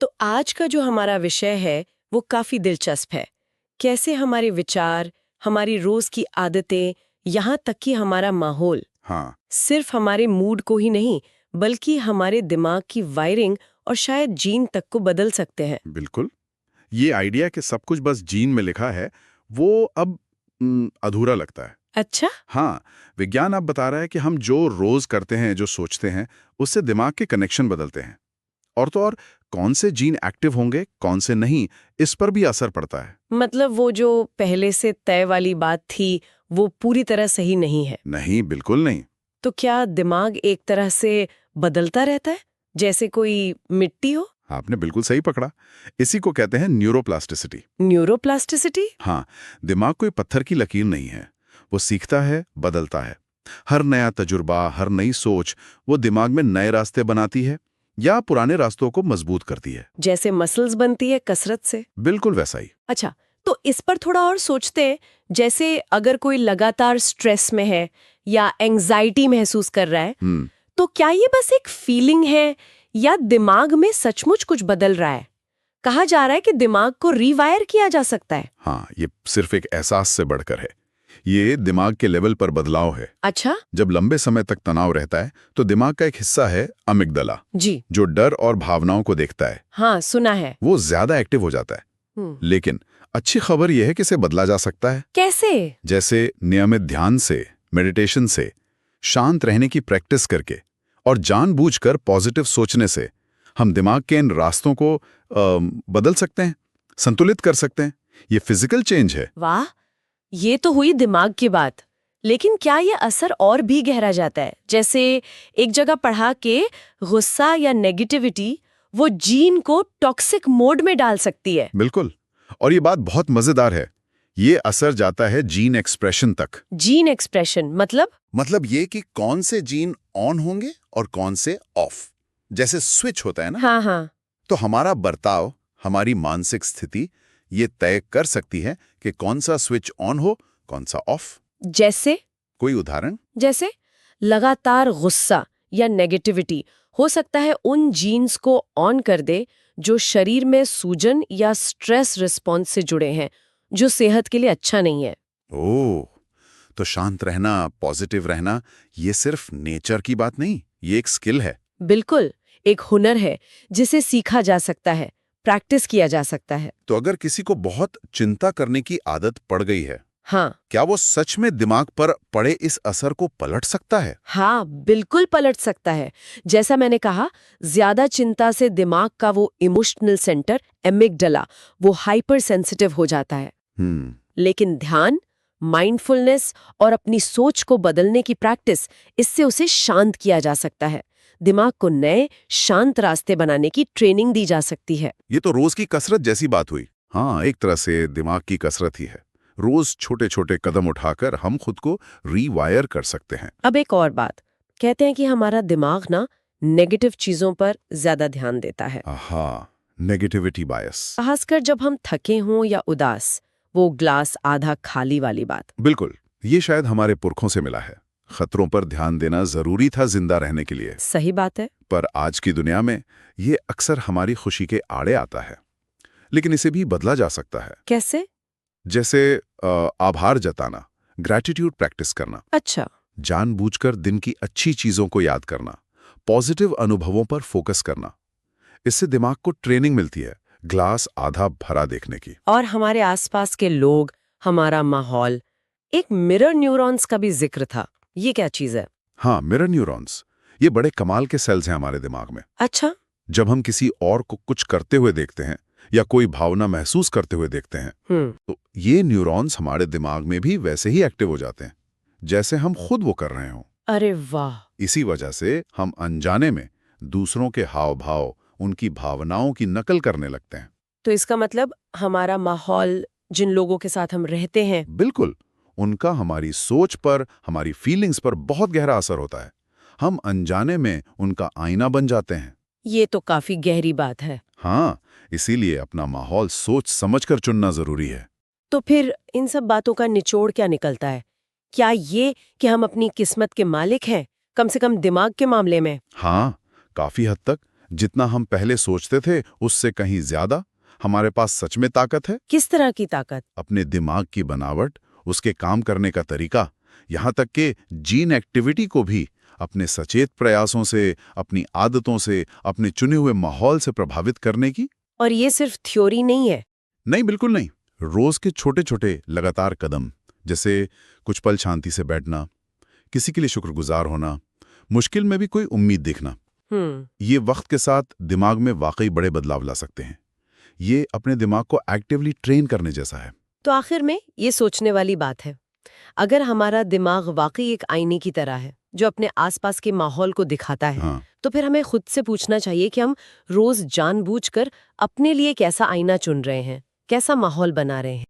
तो आज का जो हमारा विषय है वो काफी दिलचस्प है। कैसे हमारे विचार, हमारी रोज की आदतें, यहाँ तक कि हमारा माहौल हाँ, सिर्फ हमारे मूड को ही नहीं बल्कि हमारे दिमाग की वायरिंग और शायद जीन तक को बदल सकते हैं। बिल्कुल। ये आइडिया कि सब कुछ बस जीन में लिखा है, वो अब अधूरा लगता है। अच्छा। हाँ, विज्ञान अब बता रहा है कि हम जो रोज करते हैं, जो सोचते हैं, उससे दिमाग के कनेक्शन बदलते हैं। और तो और, कौन से जीन एक्टिव होंगे, कौन से नहीं, इस पर भी असर पड़ता है। मतलब वो जो पहले से तय वाली बात थी वो पूरी तरह सही नहीं है। नहीं, बिल्कुल नहीं। तो क्या दिमाग एक तरह से बदलता रहता है, जैसे कोई मिट्टी हो? आपने बिल्कुल सही पकड़ा। इसी को कहते हैं न्यूरोप्लास्टिसिटी। न्यूरोप्लास्टिसिटी? हाँ, दिमाग कोई पत्थर की लकीर नहीं है। वो सीखता है, बदलता है। हर नया तजुर्बा, हर नई सोच, वो दिमाग में नए रास्ते बनाती है या पुराने रास्तों को मजबूत करती है। जैसे मसल्स बनती है कसरत से। बिल्कुल वैसा ही। अच्छा, तो इस पर थोड़ा और सोचते हैं। जैसे अगर कोई लगातार स्ट्रेस में है या एंजाइटी महसूस कर रहा है, तो क्या ये बस एक फीलिंग है या दिमाग में सचमुच कुछ बदल रहा है? कहा जा रहा है कि दिमाग को रीवायर किया जा सकता है। हाँ, ये सिर्फ एक एहसास से बढ़कर है। ये दिमाग के लेवल पर बदलाव है। अच्छा जब लंबे समय तक तनाव रहता है तो दिमाग का एक हिस्सा है अमिगदला, जी। जो डर और भावनाओं को देखता है, हाँ, सुना है। वो ज्यादा एक्टिव हो जाता है। लेकिन अच्छी खबर यह है कि इसे बदला जा सकता है। कैसे? जैसे नियमित ध्यान से, मेडिटेशन से, शांत रहने की प्रैक्टिस करके और जानबूझकर पॉजिटिव सोचने से हम दिमाग के इन रास्तों को बदल सकते हैं, संतुलित कर सकते हैं। ये फिजिकल चेंज है। वाह, ये तो हुई दिमाग की बात। लेकिन क्या ये असर और भी गहरा जाता है? जैसे एक जगह पढ़ा कि गुस्सा या नेगेटिविटी वो जीन को टॉक्सिक मोड में डाल सकती है। बिल्कुल। और ये बात बहुत मजेदार है। ये असर जाता है जीन एक्सप्रेशन तक। जीन एक्सप्रेशन मतलब ये कि कौन से जीन ऑन होंगे और कौन से ऑफ। जैसे स्विच होता है ना, हाँ हाँ। तो हमारा बर्ताव, हमारी मानसिक स्थिति ये तय कर सकती है कि कौन सा स्विच ऑन हो, कौन सा ऑफ। जैसे कोई उदाहरण? जैसे लगातार गुस्सा या नेगेटिविटी हो सकता है उन जीन्स को ऑन कर दे जो शरीर में सूजन या स्ट्रेस रिस्पॉन्स से जुड़े हैं, जो सेहत के लिए अच्छा नहीं है। ओह, तो शांत रहना, पॉजिटिव रहना, ये सिर्फ नेचर की बात नहीं, ये एक स्किल है। बिल्कुल, एक हुनर है जिसे सीखा जा सकता है, प्रैक्टिस किया जा सकता है। तो अगर किसी को बहुत चिंता करने की आदत पड़ गई है, हाँ क्या वो सच में दिमाग पर पड़े इस असर को पलट सकता है? हाँ, बिल्कुल पलट सकता है। जैसा मैंने कहा, ज्यादा चिंता से दिमाग का वो इमोशनल सेंटर एमिगडाला वो हाइपर सेंसिटिव हो जाता है। लेकिन ध्यान, माइंडफुलनेस और अपनी सोच को बदलने की प्रैक्टिस, इससे उसे शांत किया जा सकता है। दिमाग को नए शांत रास्ते बनाने की ट्रेनिंग दी जा सकती है। ये तो रोज की कसरत जैसी बात हुई। हाँ, एक तरह से दिमाग की कसरत ही है। रोज छोटे छोटे कदम उठाकर हम खुद को रीवायर कर सकते हैं। अब एक और बात, कहते हैं कि हमारा दिमाग ना नेगेटिव चीजों पर ज्यादा ध्यान देता है, हाँ, नेगेटिविटी बायस। खासकर जब हम थके हों या उदास। वो ग्लास आधा खाली वाली बात। बिल्कुल, ये शायद हमारे पुरखों से मिला है। खतरों पर ध्यान देना जरूरी था जिंदा रहने के लिए। सही बात है। पर आज की दुनिया में ये अक्सर हमारी खुशी के आड़े आता है। लेकिन इसे भी बदला जा सकता है। कैसे? जैसे आभार जताना, ग्रैटिट्यूड प्रैक्टिस करना, अच्छा। जानबूझकर दिन की अच्छी चीजों को याद करना, पॉजिटिव अनुभवों पर फोकस करना। इससे दिमाग को ट्रेनिंग मिलती है ग्लास आधा भरा देखने की। और हमारे आसपास के लोग, हमारा माहौल, एक मिरर न्यूरॉन्स का भी जिक्र था। ये क्या चीज है? हाँ, मिरर न्यूरॉन्स, ये बड़े कमाल के सेल्स हैं हमारे दिमाग में। अच्छा। जब हम किसी और को कुछ करते हुए देखते हैं या कोई भावना महसूस करते हुए देखते हैं, तो ये न्यूरॉन्स हमारे दिमाग में भी वैसे ही एक्टिव हो जाते हैं जैसे हम खुद वो कर रहे हों। अरे वाह। इसी वजह से हम अनजाने में दूसरों के हाव भाव, उनकी भावनाओं की नकल करने लगते हैं। तो इसका मतलब हमारा माहौल, जिन लोगों के साथ हम रहते हैं। बिल्कुल, उनका हमारी सोच पर, हमारी फीलिंग्स पर बहुत गहरा असर होता है। हम अनजाने में उनका आईना बन जाते हैं। ये तो काफी गहरी बात है। हाँ, इसीलिए अपना माहौल सोच समझकर चुनना जरूरी है। तो फिर इन सब बातों का निचोड़ क्या निकलता है? क्या ये कि हम अपनी किस्मत के मालिक हैं, कम से कम दिमाग के मामले में? हाँ, काफी हद तक जितना हम पहले सोचते थे उससे कहीं ज्यादा हमारे पास सच में ताकत है। किस तरह की ताकत? अपने दिमाग की बनावट, उसके काम करने का तरीका, यहाँ तक कि जीन एक्टिविटी को भी अपने सचेत प्रयासों से, अपनी आदतों से, अपने चुने हुए माहौल से प्रभावित करने की। और ये सिर्फ थ्योरी नहीं है? नहीं, बिल्कुल नहीं। रोज के छोटे छोटे लगातार कदम, जैसे कुछ पल शांति से बैठना, किसी के लिए शुक्रगुजार होना, मुश्किल में भी कोई उम्मीद देखना, ये वक्त के साथ दिमाग में वाकई बड़े बदलाव ला सकते हैं। ये अपने दिमाग को एक्टिवली ट्रेन करने जैसा है। तो आखिर में ये सोचने वाली बात है, अगर हमारा दिमाग वाकई एक आईने की तरह है जो अपने आसपास के माहौल को दिखाता है, हाँ। तो फिर हमें खुद से पूछना चाहिए कि हम रोज जानबूझकर अपने लिए कैसा आईना चुन रहे हैं, कैसा माहौल बना रहे हैं।